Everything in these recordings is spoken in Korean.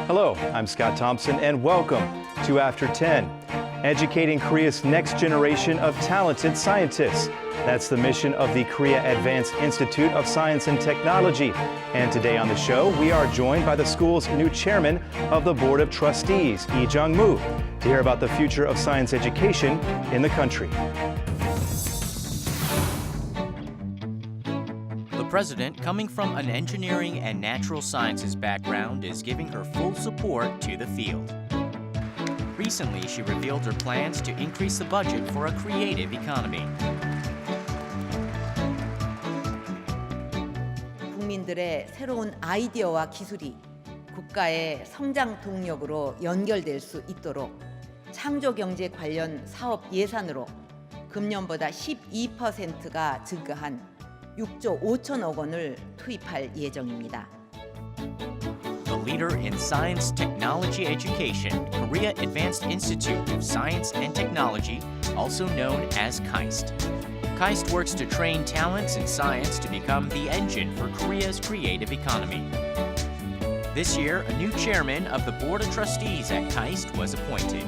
Hello, I'm Scott Thompson, and welcome to After 10, educating Korea's next generation of talented scientists. That's the mission of the Korea Advanced Institute of Science and Technology. And today on the show, we are joined by the school's new chairman of the Board of Trustees, Lee Jung-moo, to hear about the future of science education in the country. The president, coming from an engineering and natural sciences background, is giving her full support to the field. Recently, she revealed her plans to increase the budget for a creative economy. 국민들의 새로운 아이디어와 기술이 국가의 성장 동력으로 연결될 수 있도록 창조 경제 관련 사업 예산으로 금년보다 12%가 증가한 6조 5천억 원을 투입할 예정입니다. The leader in science technology education, Korea Advanced Institute of Science and Technology, also known as KAIST. KAIST works to train talents in science to become the engine for Korea's creative economy. This year, a new chairman of the Board of Trustees at KAIST was appointed.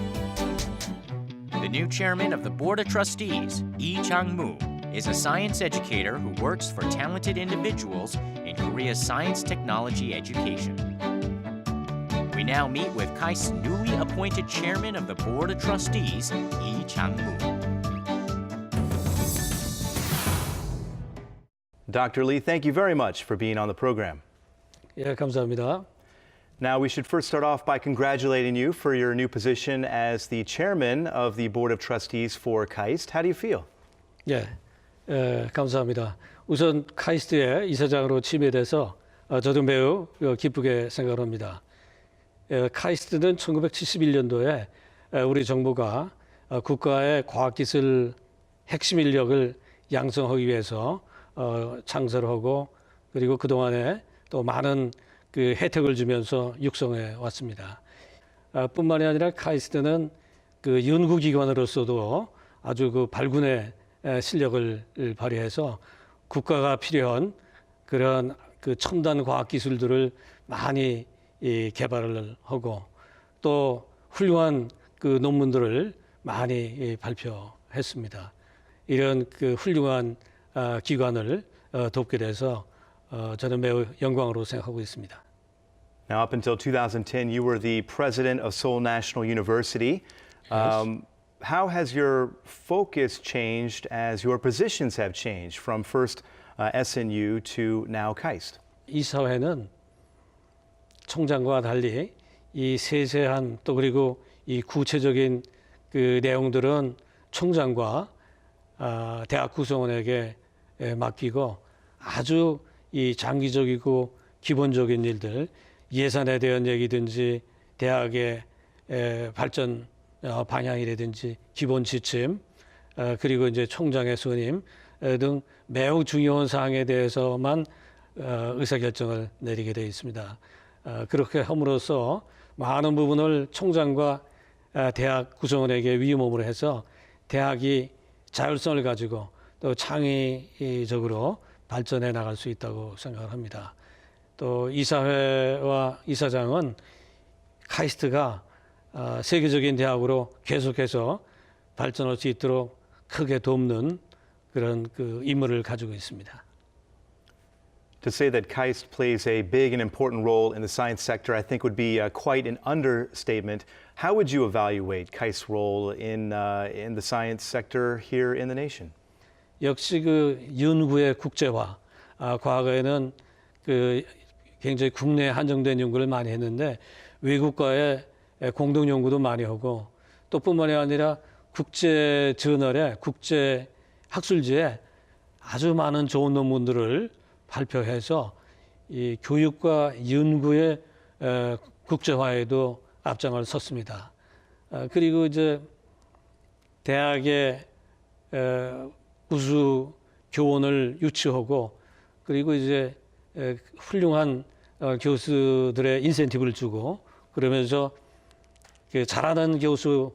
The new chairman of the Board of Trustees, Lee Jung-moo, is a science educator who works for talented individuals in Korea's science technology education. We now meet with KAIST's newly appointed chairman of the Board of Trustees, Lee Jung-moo. Dr. Lee, thank you very much for being on the program. 예, 감사합니다. Now, we should first start off by congratulating you for your new position as the chairman of the Board of Trustees for KAIST. How do you feel? 예, 감사합니다. 우선 카이스트의 이사장으로 취임돼서 저도 매우 기쁘게 생각합니다. 카이스트는 1971년도에 우리 정부가 국가의 과학기술 핵심 인력을 양성하기 위해서 창설을 하고 그리고 그동안에 또 많은 그 혜택을 주면서 육성해 왔습니다. 뿐만이 아니라 카이스트는 그 연구기관으로서도 아주 그 발군의 실력을 발휘해서 국가가 필요한 그런 그 첨단 과학 기술들을 많이 개발을 하고 또 훌륭한 그 논문들을 많이 발표했습니다. 이런 그 훌륭한 기관을 돕게 돼서 저는 매우 영광으로 생각하고 있습니다. Now, up until 2010, you were the president of Seoul National University. Yes. How has your focus changed as your positions have changed from first SNU to now KAIST? 이 사회는 총장과 달리 이 세세한 또 그리고 이 구체적인 그 내용들은 총장과 대학 구성원에게 맡기고 아주 이 장기적이고 기본적인 일들, 예산에 대한 얘기든지 대학의 발전 방향이라든지 기본 지침 그리고 이제 총장의 선임 등 매우 중요한 사항에 대해서만 의사결정을 내리게 되어 있습니다. 그렇게 함으로써 많은 부분을 총장과 대학 구성원에게 위임을 해서 대학이 자율성을 가지고 또 창의적으로 발전해 나갈 수 있다고 생각을 합니다. 또 이사회와 이사장은 카이스트가 세계적인 대학으로 계속해서 발전할 수 있도록 크게 돕는 그런 그 임무를 가지고 있습니다. To say that KAIST plays a big and important role in the science sector, I think would be quite an understatement. How would you evaluate KAIST's role in the science sector here in the nation? 역시 그 연구의 국제화, 과거에는 그 굉장히 국내에 한정된 연구를 많이 했는데 외국과의 공동 연구도 많이 하고 또 뿐만이 아니라 국제 저널에 국제 학술지에 아주 많은 좋은 논문들을 발표해서 이 교육과 연구의 국제화에도 앞장을 섰습니다. 그리고 이제 대학의 우수 교원을 유치하고 그리고 이제 훌륭한 교수들의 인센티브를 주고 그러면서 잘하는 교수,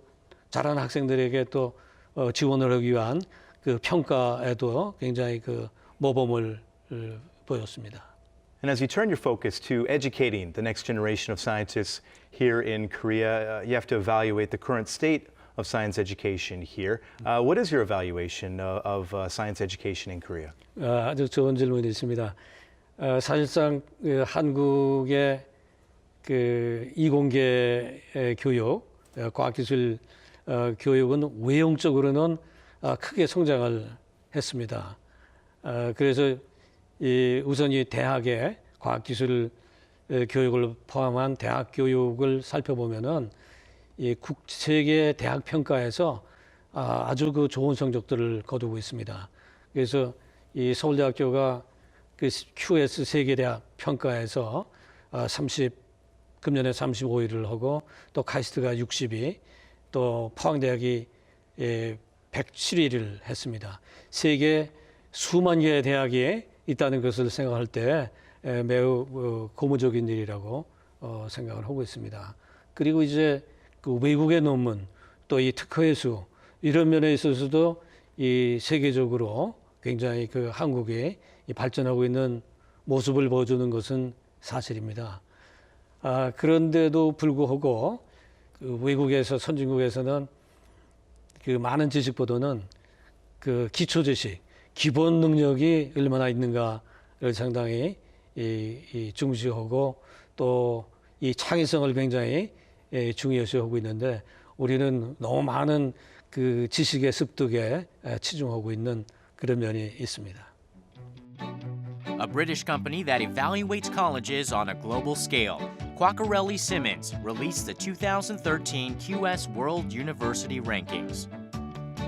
잘하는 학생들에게 또 지원을 하기 위한 그 평가에도 굉장히 그 모범을 보였습니다. And as you turn your focus to educating the next generation of scientists here in Korea, you have to evaluate the current state of science education here. What is your evaluation of science education in Korea? 아주 좋은 질문이 있습니다. 사실상 한국의 그 이공계 교육, 과학기술 교육은 외형적으로는 크게 성장을 했습니다. 그래서 우선 이 대학의 과학기술 교육을 포함한 대학 교육을 살펴보면은 이 세계 대학 평가에서 아주 그 좋은 성적들을 거두고 있습니다. 그래서 이 서울대학교가 그 QS 세계대학 평가에서 금년에 35위를 하고 또 카이스트가 60위, 또 포항대학이 107위를 했습니다. 세계 수만 개의 대학이 있다는 것을 생각할 때 매우 고무적인 일이라고 생각을 하고 있습니다. 그리고 이제 그 외국의 논문, 또 이 특허의 수 이런 면에 있어서도 이 세계적으로 굉장히 그 한국이 발전하고 있는 모습을 보여주는 것은 사실입니다. 그런데도 불구하고 그 외국에서 선진국에서는 그 많은 지식보다는 그 기초 지식, 기본 능력이 얼마나 있는가를 상당히 중시하고 또 이 창의성을 굉장히 중요시하고 있는데 우리는 너무 많은 그 지식의 습득에 치중하고 있는 그런 면이 있습니다. A British company that evaluates colleges on a global scale, Quacquarelli Simmons released the 2013 QS World University Rankings.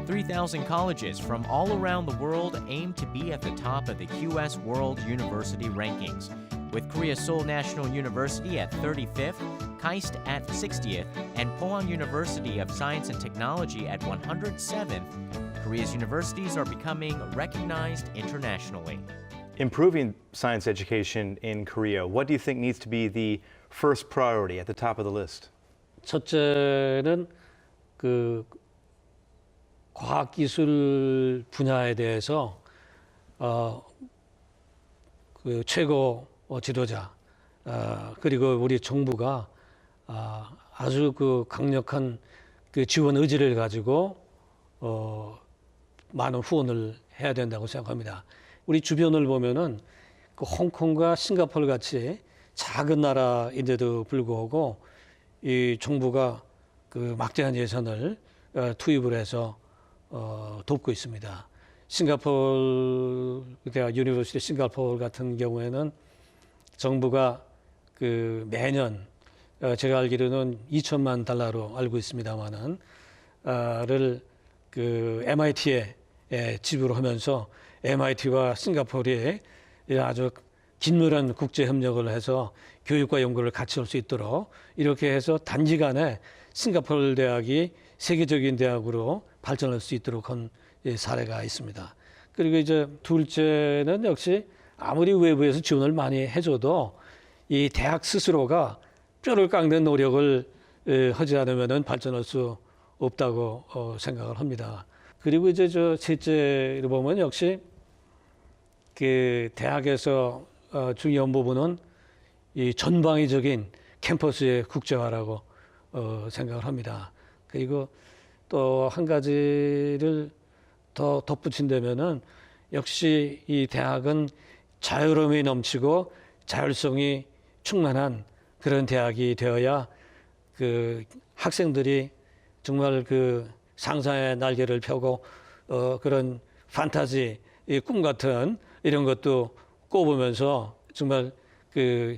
3,000 colleges from all around the world aim to be at the top of the QS World University Rankings, with Korea Seoul National University at 35th, KAIST at 60th, and Pohang University of Science and Technology at 107th. Korea's universities are becoming recognized internationally. Improving science education in Korea, what do you think needs to be the first priority at the top of the list? 첫째는 그 과학기술 분야에 대해서 그 최고 지도자 그리고 우리 정부가 아주 그 강력한 그 지원 의지를 가지고 많은 후원을 해야 된다고 생각합니다. 우리 주변을 보면은 그 홍콩과 싱가포르 같이 작은 나라인데도 불구하고 이 정부가 그 막대한 예산을 투입을 해서 돕고 있습니다. 싱가포르 대학 유니버시티 싱가포르 같은 경우에는 정부가 그 매년 제가 알기로는 2천만 달러로 알고 있습니다만은 를 그 MIT에 지불하면서 MIT와 싱가포르에 아주 긴밀한 국제 협력을 해서 교육과 연구를 같이 할 수 있도록 이렇게 해서 단기간에 싱가포르 대학이 세계적인 대학으로 발전할 수 있도록 한 사례가 있습니다. 그리고 이제 둘째는 역시 아무리 외부에서 지원을 많이 해줘도 이 대학 스스로가 뼈를 깎는 노력을 하지 않으면 발전할 수 없다고 생각을 합니다. 그리고 이제 셋째로 보면 역시 그 대학에서 중요한 부분은 이 전방위적인 캠퍼스의 국제화라고 생각을 합니다. 그리고 또 한 가지를 더 덧붙인다면은 역시 이 대학은 자유로움이 넘치고 자율성이 충만한 그런 대학이 되어야 그 학생들이 정말 그 상상의 날개를 펴고 그런 판타지, 꿈 같은 이런 것도 꼽으면서 정말 그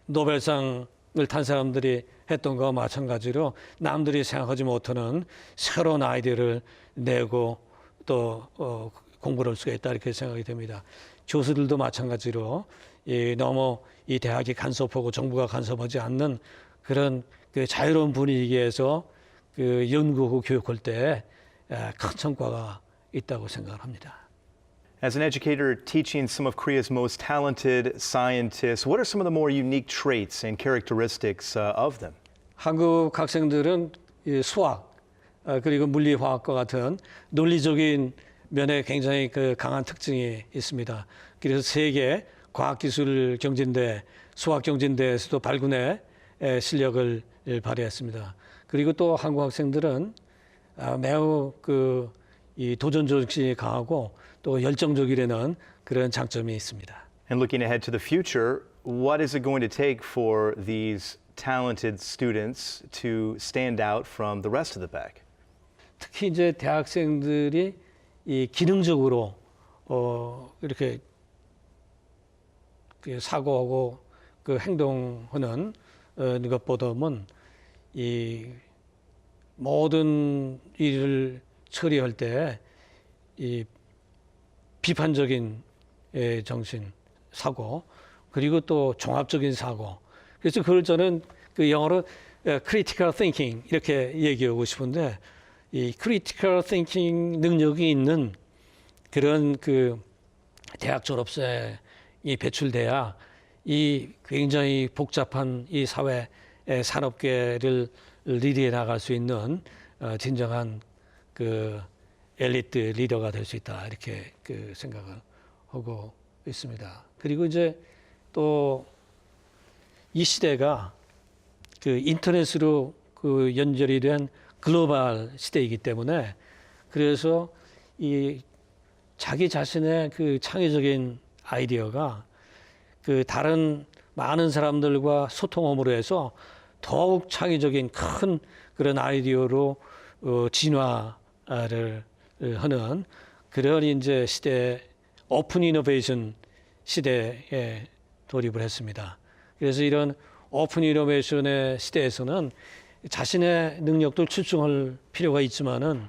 노벨상을 탄 사람들이 했던 것과 마찬가지로 남들이 생각하지 못하는 새로운 아이디어를 내고 또 공부를 할 수가 있다 이렇게 생각이 됩니다. 교수들도 마찬가지로 너무 이 대학이 간섭하고 정부가 간섭하지 않는 그런 그 자유로운 분위기에서 그 연구하고 교육할 때 큰 성과가 있다고 생각을 합니다. As an educator teaching some of Korea's most talented scientists, what are some of the more unique traits and characteristics of them? 한국 학생들은 수학 그리고 물리화학과 같은 논리적인 면에 굉장히 그 강한 특징이 있습니다. 그래서 세계 과학기술 경진대, 수학 경진대에서도 발군의 실력을 발휘했습니다. 그리고 또 한국 학생들은 매우 이 도전 정신이 강하고 또 열정적이라는 그런 장점이 있습니다. And looking ahead to the future, what is it going to take for these talented students to stand out from the rest of the pack? 특히 이제 대학생들이 이 기능적으로 이렇게 그 사고하고 그 행동하는 것보다는 이 모든 일을 처리할 때 이 비판적인 정신, 사고, 그리고 또 종합적인 사고. 그래서 그걸 저는 그 영어로 critical thinking 이렇게 얘기하고 싶은데, 이 critical thinking 능력이 있는 그런 그 대학 졸업생이 배출돼야 이 굉장히 복잡한 이 사회 산업계를 리드해 나갈 수 있는 진정한 그 엘리트 리더가 될 수 있다, 이렇게 그 생각을 하고 있습니다. 그리고 이제 또 이 시대가 그 인터넷으로 그 연결이 된 글로벌 시대이기 때문에, 그래서 이 자기 자신의 그 창의적인 아이디어가 그 다른 많은 사람들과 소통함으로 해서 더욱 창의적인 큰 그런 아이디어로 진화를 하는 그런 이제 시대, 오픈 이노베이션 시대에 돌입을 했습니다. 그래서 이런 오픈 이노베이션의 시대에서는 자신의 능력도 출중할 필요가 있지만은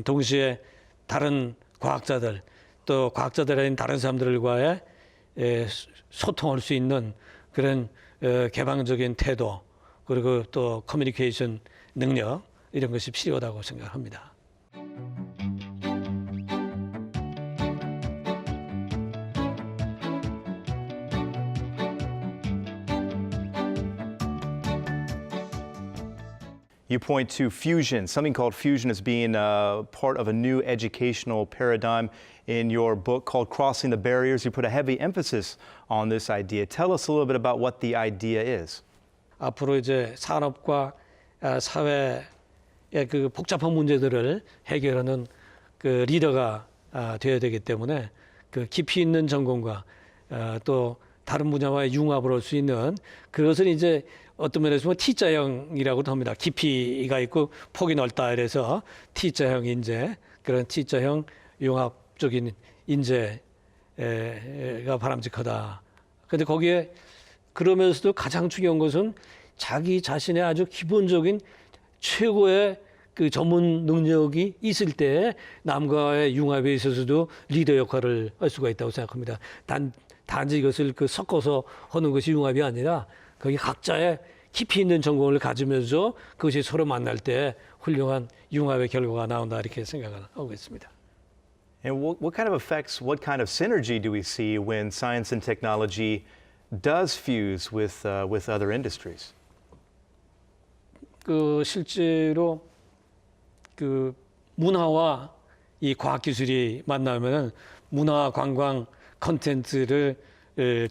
동시에 다른 과학자들, 또 과학자들 아닌 다른 사람들과의 소통할 수 있는 그런 개방적인 태도, 그리고 또 커뮤니케이션 능력, 이런 것이 필요하다고 생각합니다. You point to fusion, something called fusion as being part of a new educational paradigm. In your book called Crossing the Barriers, you put a heavy emphasis on this idea. Tell us a little bit about what the idea is. 앞으로 이제 산업과 사회의 그 복잡한 문제들을 해결하는 그 리더가 되어야 되기 때문에, 그 깊이 있는 전공과 또 다른 분야와의 융합을 할 수 있는, 그것을 이제 어떤 면에서 보면 T자형이라고도 합니다. 깊이가 있고 폭이 넓다, 이래서 T자형 인재, 그런 T자형 융합적인 인재가 바람직하다. 그런데 거기에 그러면서도 가장 중요한 것은 자기 자신의 아주 기본적인 최고의 그 전문 능력이 있을 때 남과의 융합에 있어서도 리더 역할을 할 수가 있다고 생각합니다. 단지 이것을 그 섞어서 하는 것이 융합이 아니라, 거기 각자의 깊이 있는 전공을 가지면서 그것이 서로 만날 때 훌륭한 융합의 결과가 나온다, 이렇게 생각을 하고 있습니다. And what kind of effects, what kind of synergy do we see when science and technology does fuse with other industries? 그 실제로 그 문화와 이 과학 기술이 만나면 문화 관광 콘텐츠를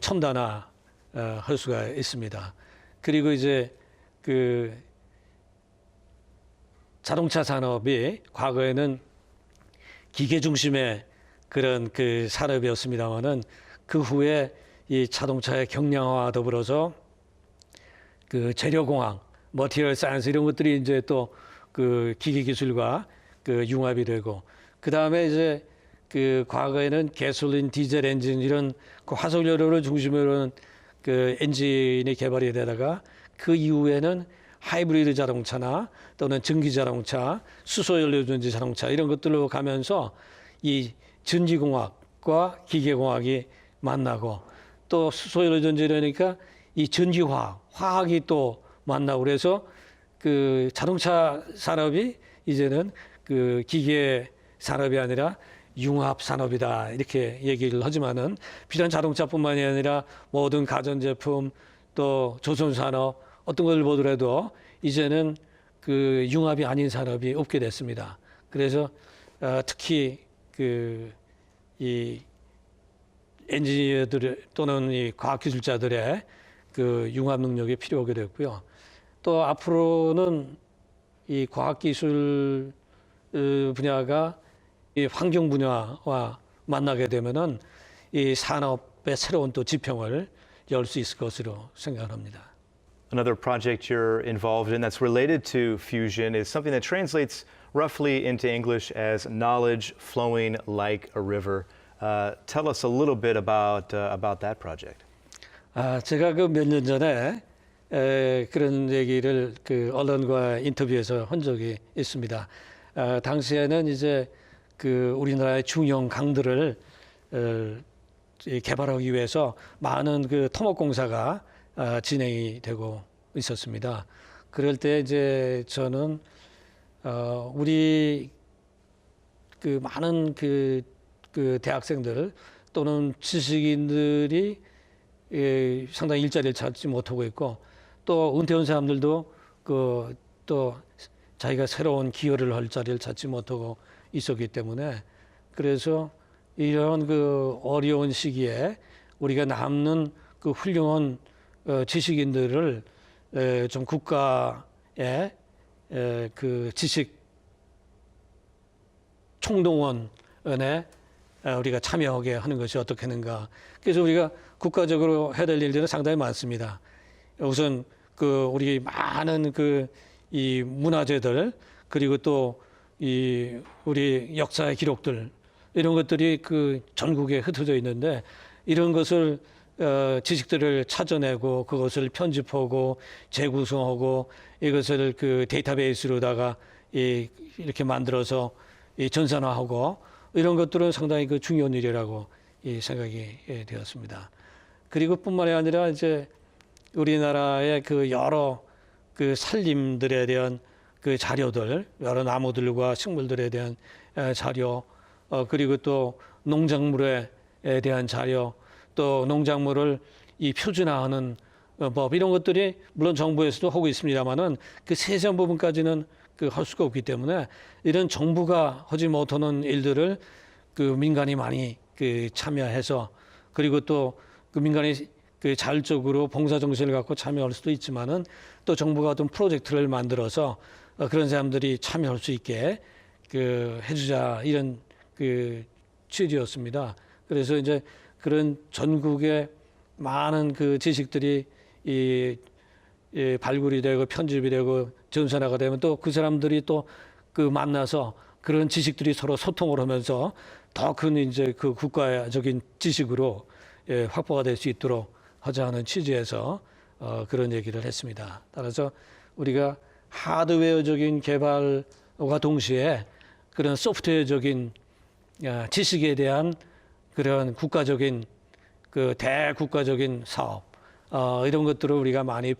첨단화할 수가 있습니다. 그리고 이제 그 자동차 산업이 과거에는 기계 중심의 그런 그 산업이었습니다만은, 그 후에 이 자동차의 경량화와 더불어서 그 재료공학, 머티리얼 사이언스 이런 것들이 이제 또 그 기계 기술과 그 융합이 되고, 그 다음에 이제 그 과거에는 가솔린, 디젤 엔진 이런 그 화석 연료를 중심으로 하는 그 엔진이 개발이 되다가, 그 이후에는 하이브리드 자동차나 또는 전기 자동차, 수소 연료 전지 자동차 이런 것들로 가면서 이 전기공학과 기계공학이 만나고, 또 수소 연료 전지 이러니까 이 전기화학, 화학이 또 만나고, 그래서 그 자동차 산업이 이제는 그 기계 산업이 아니라 융합 산업이다, 이렇게 얘기를 하지만은, 비단 자동차뿐만이 아니라 모든 가전제품, 또 조선산업 어떤 걸 보더라도 이제는 그 융합이 아닌 산업이 없게 됐습니다. 그래서 특히 이 엔지니어들 또는 이 과학기술자들의 그 융합 능력이 필요하게 됐고요. 또 앞으로는 이 과학기술 분야가 이 환경 분야와 만나게 되면은 이 산업의 새로운 또 지평을 열 수 있을 것으로 생각합니다. Another project you're involved in that's related to fusion is something that translates roughly into English as knowledge flowing like a river. Tell us a little bit about that project. 제가 그 몇 년 전에 그런 얘기를 그 언론과 인터뷰에서 한 적이 있습니다. 당시에는 이제 그 우리나라의 중형 강들을 개발하기 위해서 많은 그 토목공사가 진행이 되고 있었습니다. 그럴 때 이제 저는 우리 그 많은 그 대학생들 또는 지식인들이 상당히 일자리를 찾지 못하고 있고 또 은퇴한 사람들도 또 자기가 새로운 기여를 할 자리를 찾지 못하고 있었기 때문에 그래서 이런 그 어려운 시기에 우리가 남는 그 훌륭한 지식인들을 좀 국가의 그 지식 총동원에 우리가 참여하게 하는 것이 어떻겠는가. 그래서 우리가 국가적으로 해야 될 일들은 상당히 많습니다. 우선 그 우리 많은 그 이 문화재들 그리고 또 이 우리 역사의 기록들 이런 것들이 그 전국에 흩어져 있는데 이런 것을 지식들을 찾아내고 그것을 편집하고 재구성하고 이것을 그 데이터베이스로다가 이렇게 만들어서 전산화하고 이런 것들은 상당히 그 중요한 일이라고 생각이 되었습니다. 그리고 뿐만이 아니라 이제 우리나라의 그 여러 그 산림들에 대한 그 자료들, 여러 나무들과 식물들에 대한 자료, 그리고 또 농작물에 대한 자료, 또 농작물을 이 표준화하는 법 이런 것들이 물론 정부에서도 하고 있습니다만은 그 세세한 부분까지는 그 할 수가 없기 때문에 이런 정부가 하지 못하는 일들을 그 민간이 많이 그 참여해서 그리고 또 그 민간이 그 자율적으로 봉사 정신을 갖고 참여할 수도 있지만은 또 정부가 어떤 프로젝트를 만들어서 그런 사람들이 참여할 수 있게 그 해주자 이런 그 취지였습니다. 그래서 이제 그런 전국의 많은 그 지식들이 발굴이 되고 편집이 되고 전산화가 되면 또 그 사람들이 또 그 만나서 그런 지식들이 서로 소통을 하면서 더 큰 이제 그 국가적인 지식으로 확보가 될 수 있도록 하자 하는 취지에서 그런 얘기를 했습니다. 따라서 우리가 하드웨어적인 개발과 동시에 그런 소프트웨어적인 지식에 대한 그런 국가적인 그 대국가적인 사업 이런 것들을 우리가 많이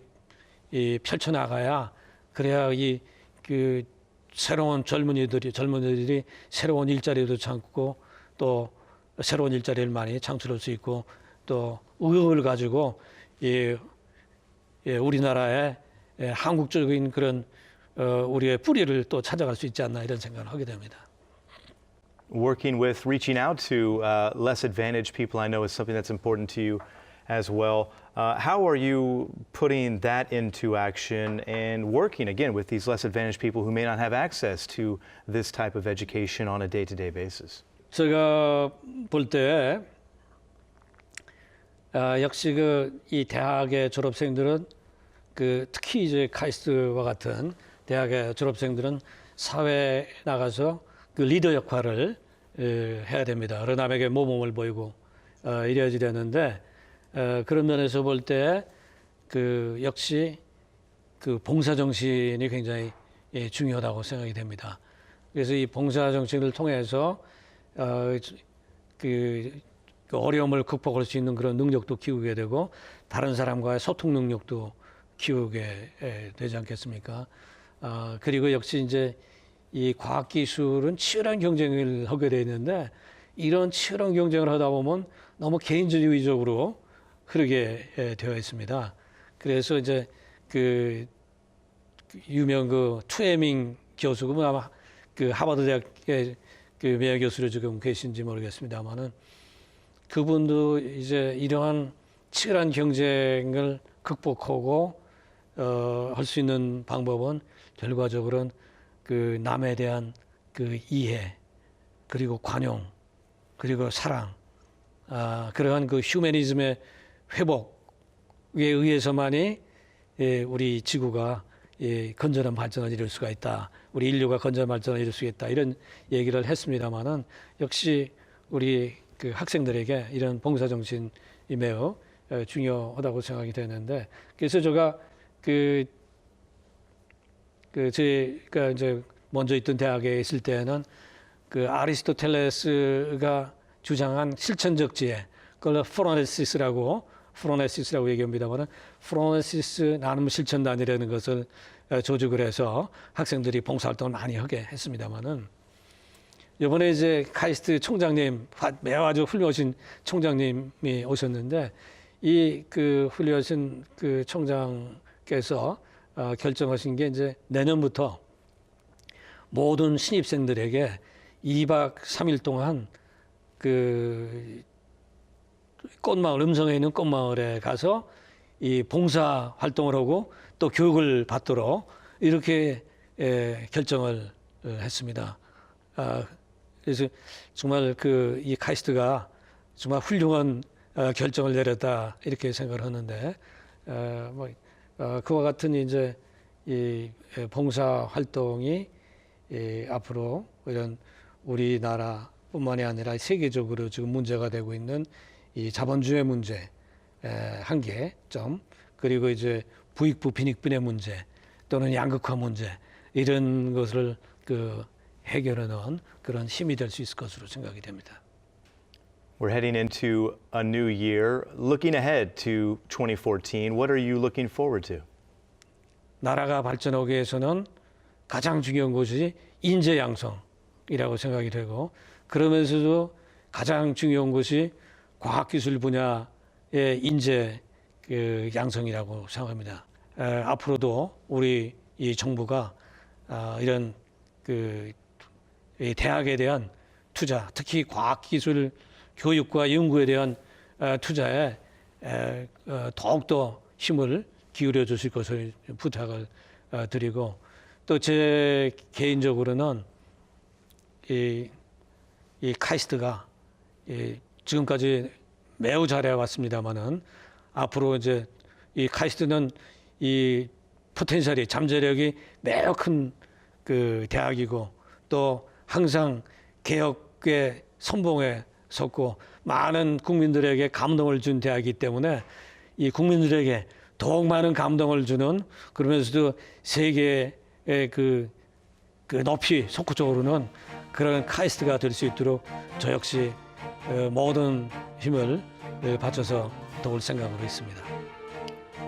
펼쳐 나가야 그래야 그 새로운 젊은이들이 새로운 일자리도 찾고 또 새로운 일자리를 많이 창출할 수 있고 또 의욕을 가지고 우리나라의 한국적인 그런 우리의 뿌리를 또 찾아갈 수 있지 않나 이런 생각을 하게 됩니다. Working with reaching out to less advantaged people, I know is something that's important to you as well. How are you putting that into action and working again with these less advantaged people who may not have access to this type of education on a day-to-day basis? 제가 볼 때 역시 이 대학의 졸업생들은 특히 이제 카이스트와 같은 대학의 졸업생들은 사회에 나가서 그 리더 역할을 해야 됩니다. 어느 남에게 모범을 보이고 이래야지 되는데 그런 면에서 볼 때 역시 그 봉사 정신이 굉장히 중요하다고 생각이 됩니다. 그래서 이 봉사 정신을 통해서 그 어려움을 극복할 수 있는 그런 능력도 키우게 되고 다른 사람과의 소통 능력도 키우게 되지 않겠습니까? 그리고 역시 이제 이 과학기술은 치열한 경쟁을 하게 되어 있는데 이런 치열한 경쟁을 하다 보면 너무 개인주의적으로 흐르게 되어 있습니다. 그래서 이제 그 유명 투에밍 교수가 아마 그 하버드 대학의 그 명예 교수로 지금 계신지 모르겠습니다만은 그분도 이제 이러한 치열한 경쟁을 극복하고 할 수 있는 방법은 결과적으로는 그 남에 대한 그 이해 그리고 관용 그리고 사랑 그러한 그 휴머니즘의 회복에 의해서만이 우리 지구가 건전한 발전을 이룰 수가 있다. 우리 인류가 건전한 발전을 이룰 수 있다. 이런 얘기를 했습니다마는 역시 우리 그 학생들에게 이런 봉사 정신이 매우 중요하다고 생각이 되는데 그래서 제가 제가 이제 먼저 있던 대학에 있을 때는 그 아리스토텔레스가 주장한 실천적 지혜, 그걸 프로네시스라고 얘기합니다만은 프로네시스 나눔 실천단이라는 것을 조직을 해서 학생들이 봉사활동을 많이 하게 했습니다만은 이번에 이제 카이스트 총장님 매우 아주 훌륭하신 총장님이 오셨는데 이 그 훌륭하신 그 총장께서 결정하신 게 이제 내년부터 모든 신입생들에게 2박 3일 동안 그 꽃마을 음성에 있는 꽃마을에 가서 이 봉사 활동을 하고 또 교육을 받도록 이렇게 결정을 했습니다. 그래서 정말 그 이 카이스트가 정말 훌륭한 결정을 내렸다 이렇게 생각을 하는데 그와 같은 이제 이 봉사 활동이 앞으로 이런 우리나라뿐만이 아니라 세계적으로 지금 문제가 되고 있는 이 자본주의 문제 한계점 그리고 이제 부익부 빈익빈의 문제 또는 양극화 문제 이런 것을 그 해결하는 그런 힘이 될 수 있을 것으로 생각이 됩니다. We're heading into a new year. Looking ahead to 2014, what are you looking forward to? 나라가 발전하기 위해서는 가장 중요한 것이 인재 양성이라고 생각이 되고 그러면서도 가장 중요한 것이 과학기술 분야의 인재 그 양성이라고 생각합니다. 앞으로도 우리 이 정부가 이런 그 이 대학에 대한 투자, 특히 과학기술 교육과 연구에 대한 투자에 더욱더 힘을 기울여 주실 것을 부탁을 드리고 또 제 개인적으로는 이 카이스트가 지금까지 매우 잘해 왔습니다만은 앞으로 이제 이 카이스트는 이 포텐셜이 잠재력이 매우 큰 그 대학이고 또 항상 개혁의 선봉에 섰고 많은 국민들에게 감동을 준 대학이기 때문에 이 국민들에게 더욱 많은 감동을 주는 그러면서도 세계의 그 높이 속구적으로는 그런 카이스트가 될 수 있도록 저 역시 모든 힘을 바쳐서 도울 생각으로 있습니다.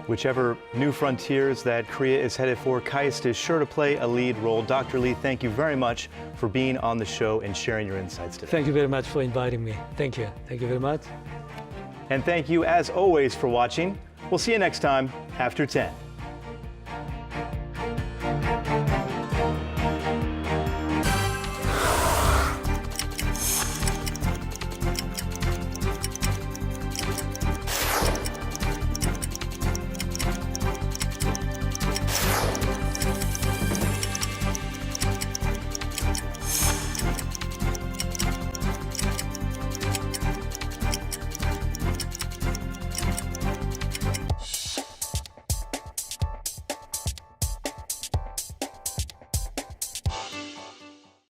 Whichever new frontiers that Korea is headed for, KAIST is sure to play a lead role. Dr. Lee, thank you very much for being on the show and sharing your insights today. Thank you very much for inviting me. Thank you. Thank you very much. And thank you, as always, for watching. We'll see you next time after 10.